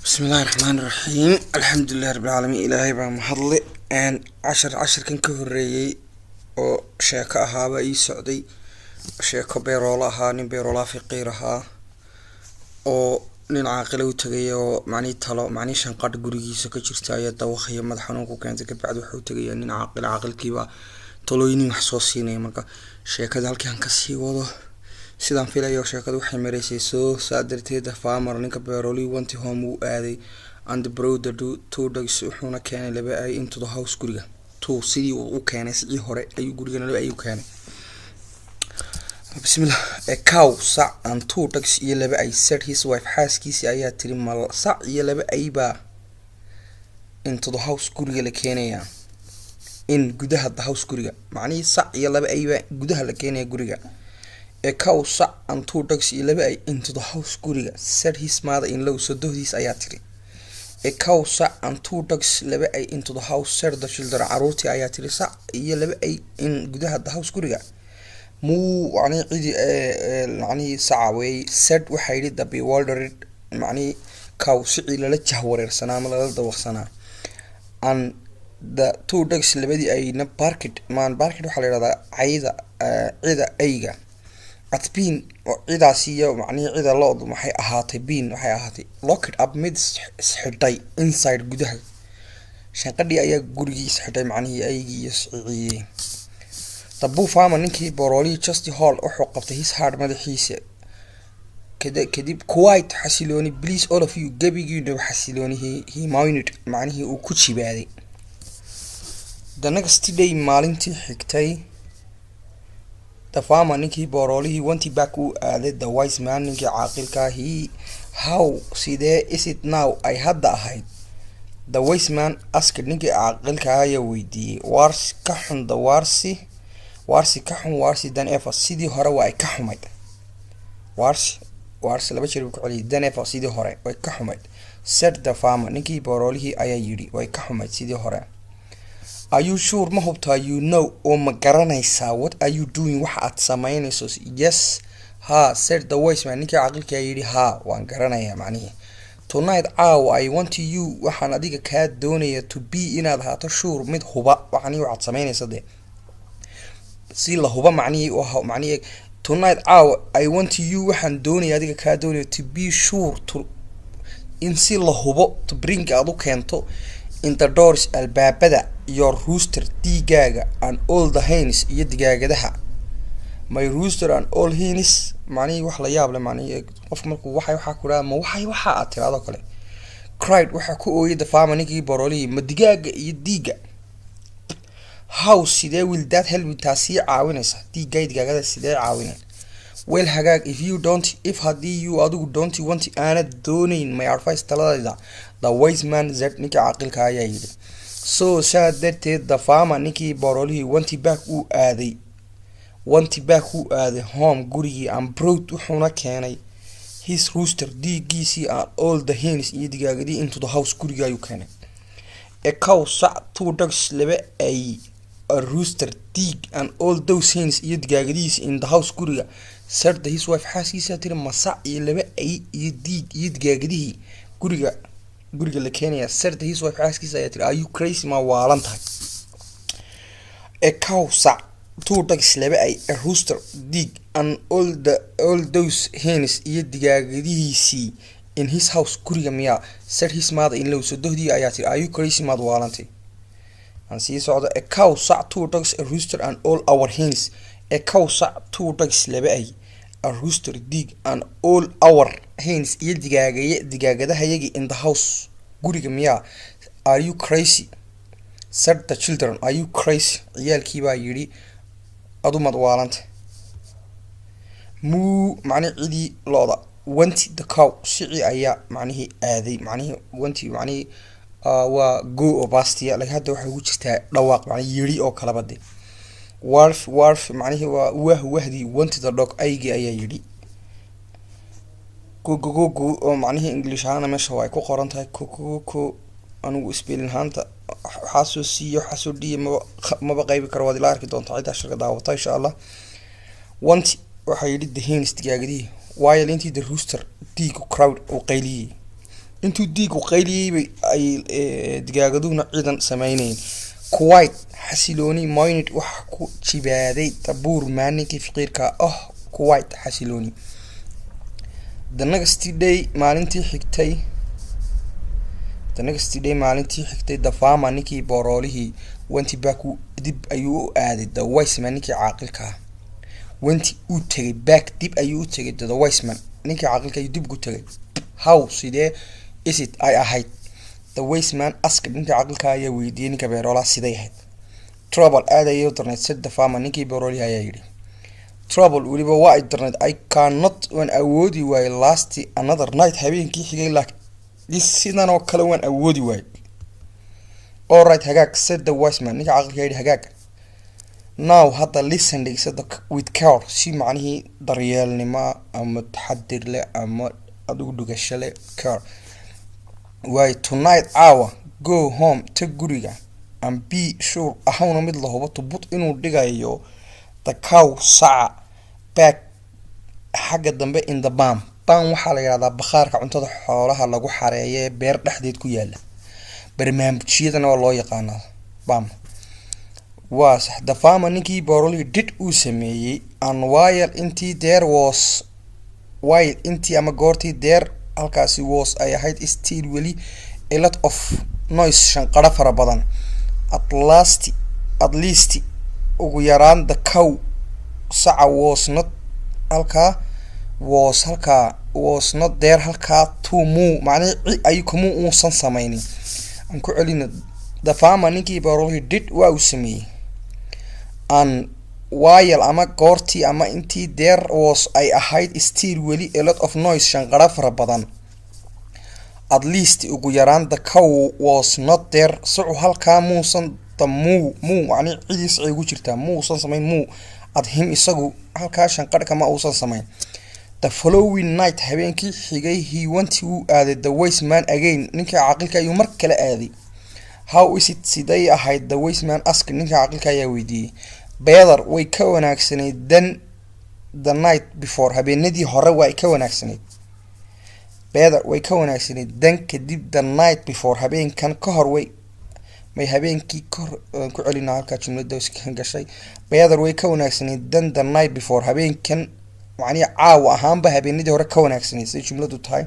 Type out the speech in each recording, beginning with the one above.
بسم الله الرحمن الرحيم الحمد لله رب العالمين إلهي بقى محضلي ان عشر كان كهريي او sheeko ahaaba ii socday sheeko beerola ahaa nin beerola fiqiir ahaa oo nin caaqil u tagay oo macni talo macni shanqad gurigiisa ka jirta ayaa dawaqaya madax xanuun ku keentay ka bacdi wuxuu tagay nin caaqilkiiba talooyin wax soo siinay marka sheekada halkaan ka sii wado sidaan filayo sheekadu waxay mareysay soo saadarteeda farmer ninka beeroli wanti home uu aaday and the brother two dogs wuxuuna keenay laba ay into the house guriga two sidii uu keenay sidii hore ayuu guriga laba ay u keenay bismillah a cow sac and two dogs iyo laba ay said his wife xaaskiisi ayaa tiri mal sac iyo laba ay ba into the house guriga la keenaya in gudaha the house guriga macni sac iyo laba ay ba gudaha la keenaya guriga a cow sac and two dogs iyo laba ay into the house guriga said his mother-in-law sodohdiis ayaa tiri a cow sac and two dogs laba ay into the house said the children caruurtii ayaa tiri sac iyo laba ay in gudaha the house guriga muu yani cidi yani saca way said waxa yiri the bewildered macni cow sici lala jahwareersanaa ama lala dawaqsanaa and the two dogs labadii ayna barked waxa la yiraahdaa cida ayga at been cidaasi iyo macni cida loodu maxay ahaatay been waxay ahaatay locked up mid xidhay inside gudaha shanqadii ayaa gurigiisa xidhay macni aygii iyo siciye tabu faama ninkii boroli just hall wuxuu qabtay his hard madaxiisa kadib quite xasilooni please all of you gabigiina xasilooni he minded macni uu ku jibaaday the next day maalintii xigtay the farmer ninkii boroli wanti back uu aaday the wise man ninkii caaqilka how sidee is it now ay hadda ahayd the wise man asked ninkii caaqilka ayaa weydiiyay wars ka xun the warsi ka xun warsi dan efa sidii hore waa ka xumayd warsi laba jeer ku celiyay dan efa sidii hore way ka xumayd said the farmer ninkii boroli ayaa yiri way ka xumayd sidii hore are you sure ma hubtaa you know oo ma garanaysaa what are you doing waxa aad samaynayso yes ha said the wise man ninkii caaqilka yiri ha waan garanayaa macnihi tonight I want you waxaan adiga ka doonayaa to be inaad haato sure mid huba waxani waxaad samaynaysaa de si la huba macnihi oo macnihi tonight I want you waxaan doonayaa adiga ka doonayaa to be sure to in si la hubo to bring aad u keento in the doors albaabada your rooster digaaga and all the hens iyo digaagadaha my rooster and all hens macni wax la yaab leh macni qof markuu waxa ku raama waxa aad tiraado kale cried waxa ku ooyay the farmer ninkii boroli ma digaaga iyo diiga how sidee will that help me taasi caawinaysa digaagada sidee caawinay well hagaag if hadii you adigu don't want aanad doonayn my advice taladayda the wise man said ninkii caaqilka ayaa yiri so darteed the farmer ninkii boroli wanti back uu aaday home gurigii and brought wuxuuna keenay his rooster digiisii and all the hens iyo digaagadii into the house guriga ayuu keenay a cow sac two dogs laba ay a rooster dig and all those hens iyo digaagadiisi in the house guriga said his wife xaaskiisa tiri masac iyo laba ay iyo dig iyo digaagadii guriga la keenaya said his wife xaaskiisa ayaa tiri are you crazy ma waalan tahay a cow sac two dogs laba ay a rooster dig and all those hens iyo digaagadiisi in his house guriga miya said his mother-in-law sodohdii ayaa tiri are you crazy ma waalan tahay aan sii socdo a cow sac two dogs a rooster and all our hens a cow sac two dogs laba ay a rooster dig and all our hens iyo digaagadahayagi in the house guriga miya are you crazy said the children are you crazy ciyaalkii baa yiri adu mad waalanta muu macni cidi looda wanti the cow sici ayaa macnihi aaday macnihi wanti macnihi waa go oo bastia like hadda waxa ugu jirtaa dhawaaq macni yiri oo kala bade warf macnihi waa wahdi wanti the dog aygi ayaa yiri go oo macnihi english ahaan meesha way ku qoran tahay ko anigu spelling hanta xasuusiyo ma qaybi karo wadi la arki doonto cid ashar daawata insha Allah wanti waxa yiri the hens digaagadii while intii the rooster dig crowd oo qayliyay intuu diigu qayliyay ay digaagaduna ciidan sameeyeen quite xasilooni moynid wax ku jibaaday tabuur maaninkii fiqiirka quite xasilooni the next day maalintii xigtay the farmer ninkii boorolihii wanti baaku dib ayuu u aaday the wise man ninkii caaqilka wanti uu tagay back dib ayuu u tagay the wise man ninkii caaqilka ayuu dib u tagay how sidee is it ay ahayd the wise man asked ninkii caaqilka ayaa weydiiyay ninka beerolaha sidee ahayd trouble aad ayuu darneed said the farmer ninkii boorolihii ayaa yidhi trouble weliba waa ay darneed I cannot waan awoodi waayay last another night habeenkii xigay laakiin sidan oo kale waan awoodi waayay alright hagaag said the wise man ninka caaqilka yidhi hagaag now hadda listen dhegeysa with care si macnihii daryeelnimo ama taxadir leh ama adigu dhugasho leh care why tonight hour go home tag guriga and be sure ahawna mid la hubo tubut inuu dhigayo the cow saca back xagga dambe in the barn waxaa la yiraahdaa bakhaarka cuntada xoolaha lagu xareeyo beer dhexdeed ku yaala barnaamijyadana waa loo yaqaanaa barn waa sax the farmer ninkii boorolihii did uu sameeyey and while intii there was intii ama goortii there halkaasi was ay ahayd still weli a lot of noise shanqara fara badan at least ugu yaraan the cow saca was not there halkaa to move macnihii ay kuma uusan samaynin aan ku celina the farmer ninkii boorolihii did waa uu sameeyey and while ama goortii ama intii there was ay ahayd still weli a lot of noise shanqara fara badan at least ugu yaraan the cow was not there sacu halkaa muusan the moo macnihii cidiis ay ugu jirtaa muusan samayn moo at him isagu halkaa shanqar kama uusan samayn the following night habeenkii xigay he went to aaday the wise man again ninka caaqilka ayuu mar kale aaday how is it sidee ahayd the wise man asked ninka caaqilka ayaa weydiiyey better way ka wanaagsanayd than the night before habeenadii hore way ka wanaagsanayd better way ka wanaagsanayd than kadib the night before habeenkan ka hor way may habeenkii ku celinaa halkaa jumlada iska gashay better way ka wanaagsanayd than the night before habeenkan macnii caawa ahaanba habeenadii hore ka wanaagsanayd say jumladu tahay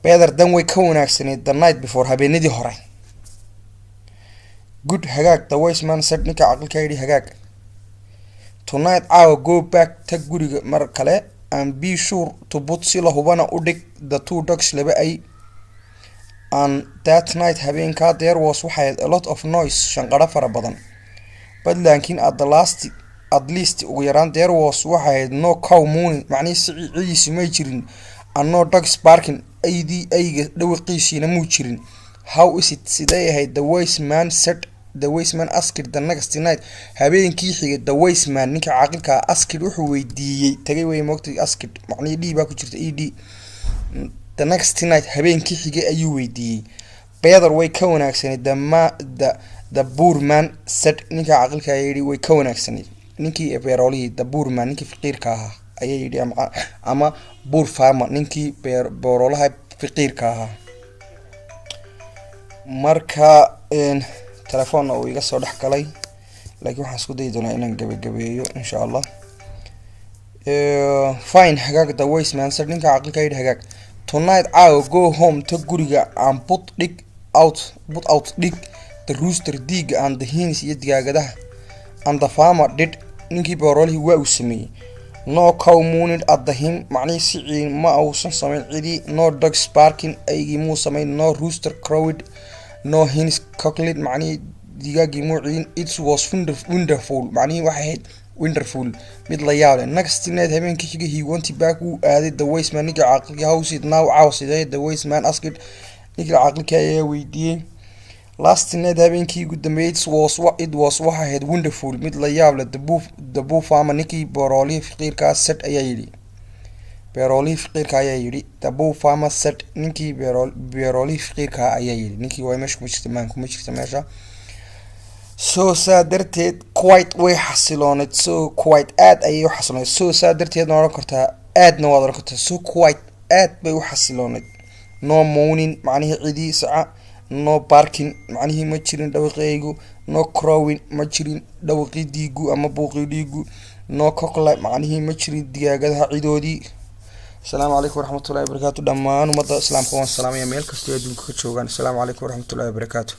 better than way ka wanaagsanayd the night before habeenadii hore good hagaag the wise man said ninka caaqilka yidhi hagaag tonight caawa go back tag guriga mar kale and be sure to put si la hubana u dhig the two dogs laba ay and that night habeenkaa there was waxay a lot of noise shanqara fara badan but laakiin at least ugu yaraan there was waxay no cow mooing macnii ciisi may jirin and no dogs barking ayga dhawaqiisina muu jirin how is it sidee ahayd the wise man said the wise man asked the next night habeenkii xigay the wise man ninka caaqilka asked wuxuu weydiiyey tagay way moogtay asked macnii dhiiba ku jirta the next night habeenkii xigay ayuu weydiiyey better way ka wanaagsanayd the poor man said ninka caaqilka yidhi way ka wanaagsanayd ninkii beerolihii the poor man ninkii faqiirka ahaa ayaa yidhi ama poor farmer ninkii beerolaha faqiirka ahaa marka telefoonna uu iga soo dhex galay laakiin waxaan isku dayi doonaa inaan gabagabeeyo insha allah fine hagaag the wise man said ninka caaqilka yidhi hagaag tonight caawa go home ta guriga and put out dig the rooster diiga and the hens iyo digaagadaha and the farmer did ninkii boorolihii waa uu sameeyey no cow mooning at the him macnihii sicii ma uusan samayn cidii no dogs barking aygii muu samayn no rooster crowed no hens cockled macnihii digaagii muu cidin it was wonderful macnihii waxay ahayd wonderful mid la yaab leh next night habeenkii xigay he went back uu aaday the wise man ninka caaqilka how it now caaw sidee the wise man asked ninka caaqilka ayaa weydiiyey last night habeenkii ugu dambeeyay it was waxa ahayd wonderful mid la yaab leh the poor farmer ninkii boorolihii faqiirka said ayaa yidhi beerolihii faqiirka ayaa yidhi the poor farmer said ninkii beerolihii faqiirka ayaa yidhi ninkii waa meesha kuma jirta meesha so saa darteed quite way xasilooneed so quite aad ayay u xasilooneed so saa darteed na oran kartaa aadna waad oran kartaa so quite aad bay u xasilooneed no moaning معنيه عدي ساعة no barking معنيه ما جرين دوقيغو no crowing ما جرين دوقي ديغو اما بوقي ديغو no cockle معنيه ما جرين ديغادها عيدودي السلام عليكم ورحمة الله وبركاته دمان ومدى السلام خوان السلام يا ميل كستو يدونك كتشوغان السلام عليكم ورحمة الله وبركاته